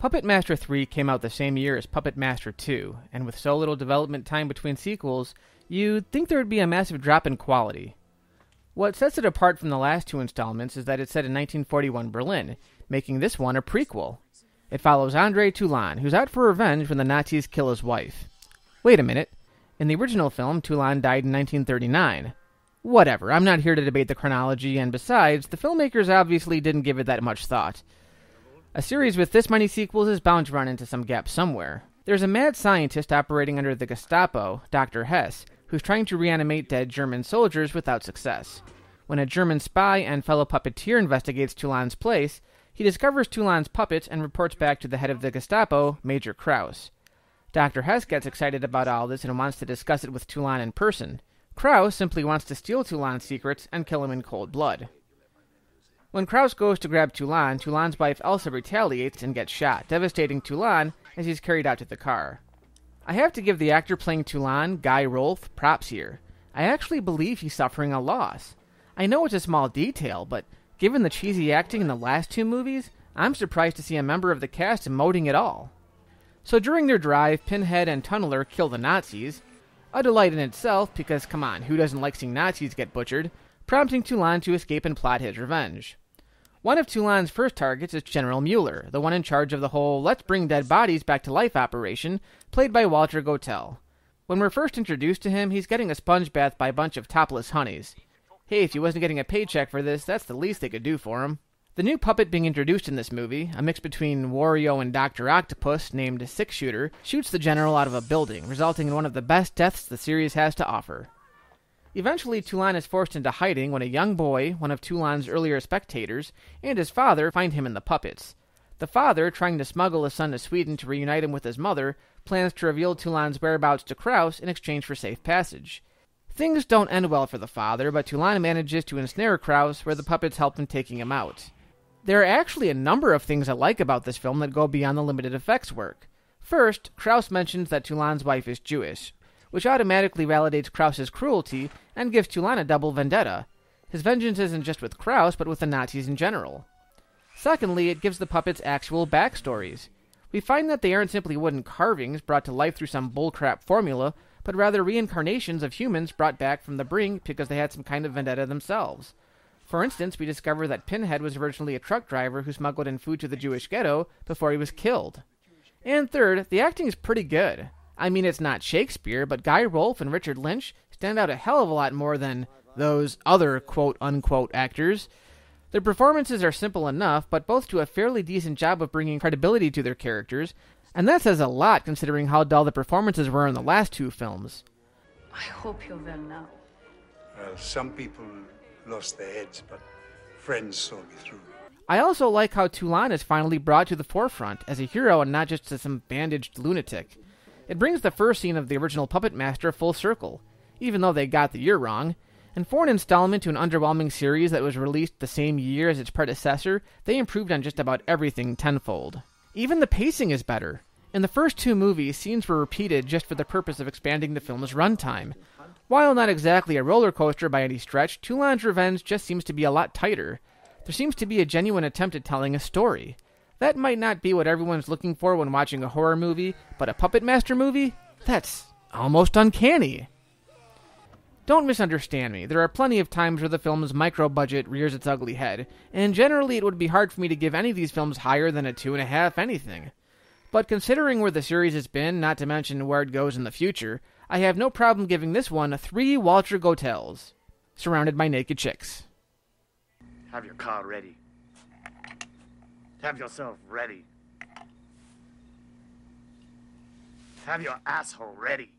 Puppet Master 3 came out the same year as Puppet Master 2, and with so little development time between sequels, you'd think there would be a massive drop in quality. What sets it apart from the last two installments is that it's set in 1941 Berlin, making this one a prequel. It follows André Toulon, who's out for revenge when the Nazis kill his wife. Wait a minute. In the original film, Toulon died in 1939. Whatever, I'm not here to debate the chronology, and besides, the filmmakers obviously didn't give it that much thought. A series with this many sequels is bound to run into some gaps somewhere. There's a mad scientist operating under the Gestapo, Dr. Hess, who's trying to reanimate dead German soldiers without success. When a German spy and fellow puppeteer investigates Toulon's place, he discovers Toulon's puppet and reports back to the head of the Gestapo, Major Krauss. Dr. Hess gets excited about all this and wants to discuss it with Toulon in person. Krauss simply wants to steal Toulon's secrets and kill him in cold blood. When Krauss goes to grab Toulon, Toulon's wife Elsa retaliates and gets shot, devastating Toulon as he's carried out to the car. I have to give the actor playing Toulon, Guy Rolfe, props here. I actually believe he's suffering a loss. I know it's a small detail, but given the cheesy acting in the last two movies, I'm surprised to see a member of the cast emoting at all. So during their drive, Pinhead and Tunneler kill the Nazis. A delight in itself, because come on, who doesn't like seeing Nazis get butchered, prompting Toulon to escape and plot his revenge. One of Toulon's first targets is General Mueller, the one in charge of the whole let's bring dead bodies back to life operation, played by Walter Gotell. When we're first introduced to him, he's getting a sponge bath by a bunch of topless honeys. Hey, if he wasn't getting a paycheck for this, that's the least they could do for him. The new puppet being introduced in this movie, a mix between Wario and Dr. Octopus named Six Shooter, shoots the general out of a building, resulting in one of the best deaths the series has to offer. Eventually, Toulon is forced into hiding when a young boy, one of Toulon's earlier spectators, and his father find him in the puppets. The father, trying to smuggle his son to Sweden to reunite him with his mother, plans to reveal Toulon's whereabouts to Krauss in exchange for safe passage. Things don't end well for the father, but Toulon manages to ensnare Krauss, where the puppets help in taking him out. There are actually a number of things I like about this film that go beyond the limited effects work. First, Krauss mentions that Toulon's wife is Jewish, which automatically validates Krauss's cruelty and gives Toulon a double vendetta. His vengeance isn't just with Krauss, but with the Nazis in general. Secondly, it gives the puppets actual backstories. We find that they aren't simply wooden carvings brought to life through some bullcrap formula, but rather reincarnations of humans brought back from the brink because they had some kind of vendetta themselves. For instance, we discover that Pinhead was originally a truck driver who smuggled in food to the Jewish ghetto before he was killed. And third, the acting is pretty good. I mean, it's not Shakespeare, but Guy Rolfe and Richard Lynch stand out a hell of a lot more than those other quote-unquote actors. Their performances are simple enough, but both do a fairly decent job of bringing credibility to their characters, and that says a lot considering how dull the performances were in the last two films. I hope you're well now. Well, some people lost their heads, but friends saw me through. I also like how Toulon is finally brought to the forefront as a hero and not just as some bandaged lunatic. It brings the first scene of the original Puppet Master full circle, even though they got the year wrong, and for an installment to an underwhelming series that was released the same year as its predecessor, they improved on just about everything tenfold. Even the pacing is better. In the first two movies, scenes were repeated just for the purpose of expanding the film's runtime. While not exactly a roller coaster by any stretch, Toulon's Revenge just seems to be a lot tighter. There seems to be a genuine attempt at telling a story. That might not be what everyone's looking for when watching a horror movie, but a Puppet Master movie? That's almost uncanny. Don't misunderstand me. There are plenty of times where the film's micro-budget rears its ugly head, and generally it would be hard for me to give any of these films higher than a 2.5 anything. But considering where the series has been, not to mention where it goes in the future, I have no problem giving this one 3 Walter Gotells, surrounded by naked chicks. Have your car ready. Have yourself ready. Have your asshole ready.